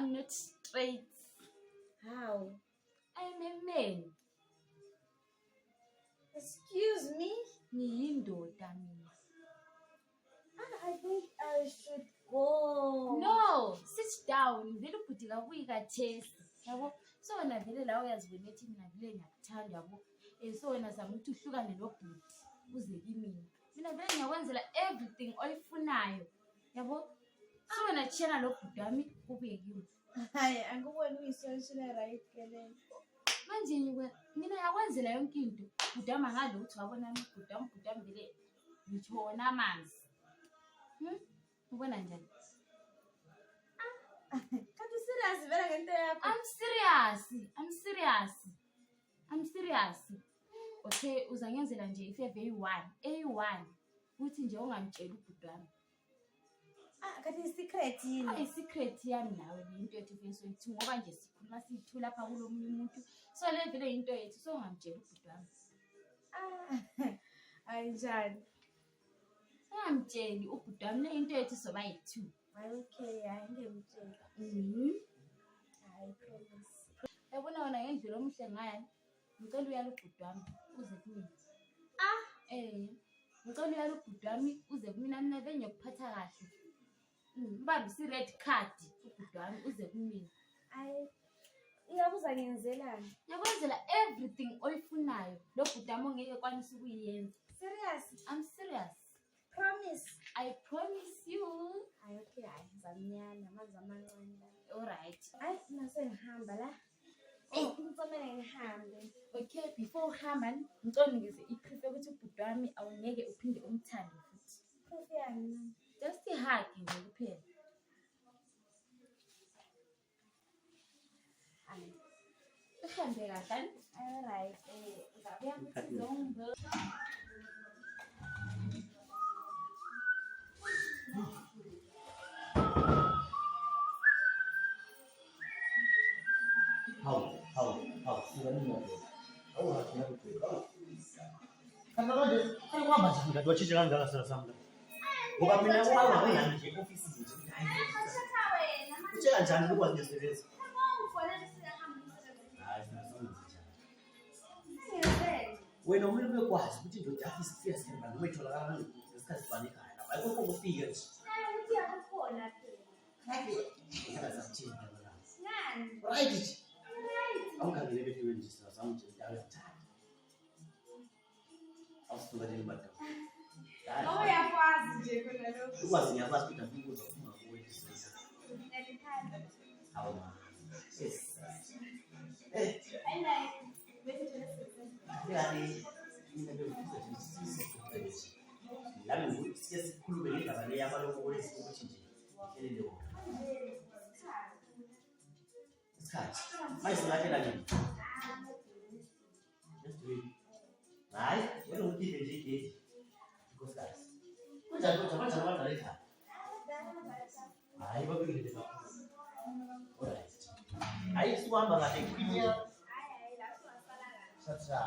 I'm not straight. How? I'm a man. Excuse me? Ngiyindoda mina. I think I should go. No, sit down. Vele ubhuti kabuyi kathesi. Yabo? So wena vele la uyazibona ethi mina vele ngiyakuthanda yabo. So wena zama ukuthi uhlukane nobhuti uze kimi. Mina vele ngiyakwenzela everything oyifunayo. Yabo? So wena tshena lo bhuti wami kubuye kimi. Hayi, angikuboni uyisonshile right ke le. Manje mina yakwenzela yonke into. Bhuti wami ngalo ukuthi wabona bhuti wami vele ngithona amanzi. Ubona njani? Kanti serious vele ngento yakho? I'm serious. Okay, uzangenzela nje ifeve A1 uthi nje ungamtshela ubhuti wami. Kanti i-secret yini? I-secret yami nawe into yethu vele soyithi ngoba nje sikhuluma sithu lapha kulomunye umuntu. So le vele into yethu so ungamtshela ubhuti wami. Ayinjani? Ungamtsheli ubhuti wami le into yethu soba yi2. Okay, hayi ngimtshela. Hayi promise. Yabona wena ngendlela omuhle ngani? Ngicela uyala ubhuti wami uze kimi. Ngicela uyala ubhuti wami uze kumina mina vele ngiyokuphatha kahle. Mbambe si-red card ubhuti wami uze kumina. Hayi. Iyabuza ngenzelani? Yakwenzela everything oyifunayo. Lo bhuti wami ongeke kwanisa ukuyenza. Serious? I'm serious. Promise? I promise you. Hayi okay, hayi ngizamnyana amanzi amancane la. Alright. Hayi nase ngihamba la. Ngicela ngihambe. Okay, before uhamba ngicela ngize i-proof ukuthi ubhuti wami awungeke uphinde umthande futhi. Proof yani? Just i-hug nje kuphela. Hayi. Uhambe kahle. Alright. Ngabuya ukuthi zonke. How, singani moto. Au hakuna kitu. Kama manje, kama kwamba ndio wachiche kanga sasa samla. Ngoba mina wao ngiyani nje office nje. Kuchela njani lokho ngisebenza. Hayi sinazungumza njani. Wena umile bekwazi ukuthi nje ujathi sifika sikemba noma itholakala ngesikhathi bani ekhaya. Ayikho ukufika nje. Ukuthi yakhona phela. Ngiyazathinta ngala. Ngani? Right. Awukhangele bethu nje sizama nje ndawo yathanda. Awusuka nje mbada. Uyakwazi nje khona lokho. Ukwazi ngiyakwazi ukuthi ngikuzo ungakuwe isizwe. Ngiyalithanda. Hawu ma. Yes. Ayina bese thina sisebenza. Yani mina ngifisa ukuthi sisizwe. Lami ukuthi sikhulume ngendaba le yabaloko ukuthi nje. Kelele wona. Isikhathi. Manje singathela nini? Let's do it. Hayi, wena ukhiphe nje igate. Nkosikazi. Kunjani manje abadala ekhaya? Hayi babekile lapha. Alright. Hayi siwahamba kahle kunya. Hayi la siwasala kahle. Sasa.